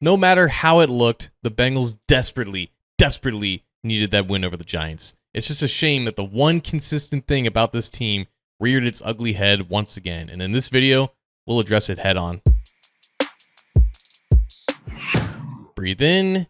No matter how it looked, the Bengals desperately needed that win over the Giants. It's just a shame that the one consistent thing about this team reared its ugly head once again, and in this video, we'll address it head on. Breathe in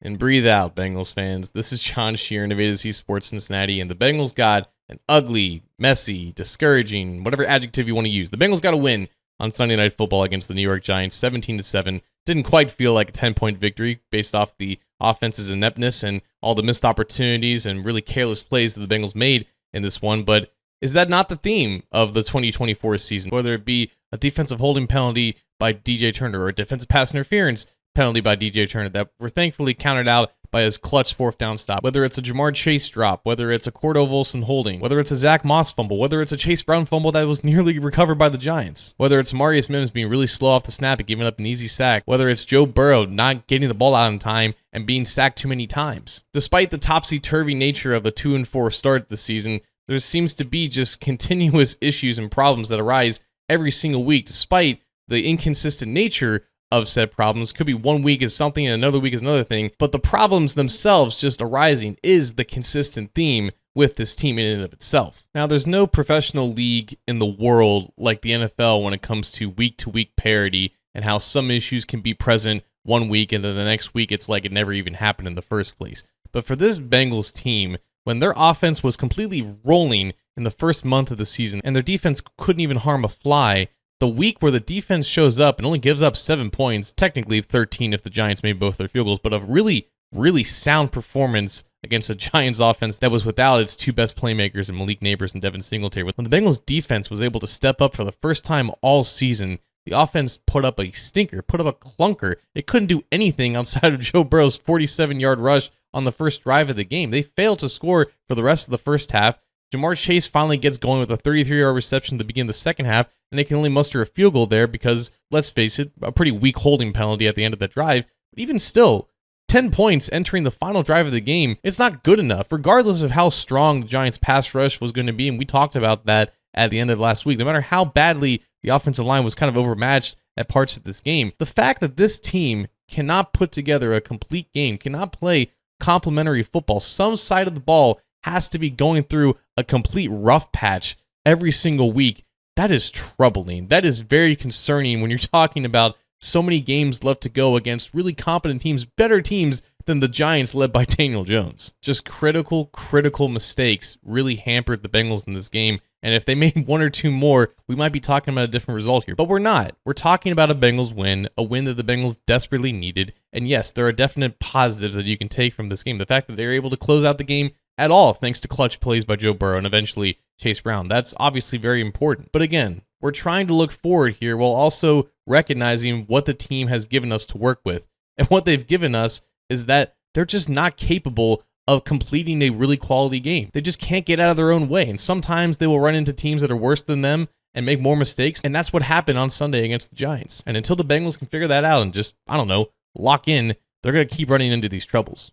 and breathe out, Bengals fans. This is John Sheeran of A to Z Sports Cincinnati, and the Bengals got an ugly, messy, discouraging, whatever adjective you want to use. The Bengals got a win on Sunday Night Football against the New York Giants, 17-7. Didn't quite feel like a 10-point victory based off the offense's ineptness and all the missed opportunities and really careless plays that the Bengals made in this one, but is that not the theme of the 2024 season? Whether it be a defensive holding penalty by DJ Turner or a defensive pass interference penalty by DJ Turner that were thankfully countered out by his clutch fourth down stop, whether it's a Jamar Chase drop, whether it's a Cordell Volson holding, whether it's a Zach Moss fumble, whether it's a Chase Brown fumble that was nearly recovered by the Giants, whether it's Marius Mims being really slow off the snap and giving up an easy sack, whether it's Joe Burrow not getting the ball out in time and being sacked too many times. Despite the topsy-turvy nature of the 2-4 start this season, there seems to be just continuous issues and problems that arise every single week, despite the inconsistent nature of said problems. Could be one week is something and another week is another thing, but the problems themselves just arising is the consistent theme with this team in and of itself. Now, there's no professional league in the world like the NFL when it comes to week-to-week parity and how some issues can be present one week and then the next week it's like it never even happened in the first place. But for this Bengals team, when their offense was completely rolling in the first month of the season and their defense couldn't even harm a fly, the week where the defense shows up and only gives up 7 points, technically 13 if the Giants made both their field goals, but a really sound performance against a Giants offense that was without its two best playmakers in Malik Neighbors and Devin Singletary. When the Bengals defense was able to step up for the first time all season, the offense put up a stinker, put up a clunker. It couldn't do anything outside of Joe Burrow's 47-yard rush on the first drive of the game. They failed to score for the rest of the first half. Jamar Chase finally gets going with a 33-yard reception to begin the second half, and they can only muster a field goal there because, let's face it, a pretty weak holding penalty at the end of the drive. But even still, 10 points entering the final drive of the game, it's not good enough, regardless of how strong the Giants' pass rush was going to be, and we talked about that at the end of last week. No matter how badly the offensive line was kind of overmatched at parts of this game, the fact that this team cannot put together a complete game, cannot play complementary football, some side of the ball has to be going through a complete rough patch every single week, that is troubling. That is very concerning when you're talking about so many games left to go against really competent teams, better teams than the Giants led by Daniel Jones. Just critical mistakes really hampered the Bengals in this game, and if they made one or two more, we might be talking about a different result here. But we're not. We're talking about a Bengals win, a win that the Bengals desperately needed, and yes, there are definite positives that you can take from this game. The fact that they were able to close out the game at all thanks to clutch plays by Joe Burrow and eventually Chase Brown. That's obviously very important. But again, we're trying to look forward here while also recognizing what the team has given us to work with. And what they've given us is that they're just not capable of completing a really quality game. They just can't get out of their own way. And sometimes they will run into teams that are worse than them and make more mistakes. And that's what happened on Sunday against the Giants. And until the Bengals can figure that out and just, I don't know, lock in, they're going to keep running into these troubles.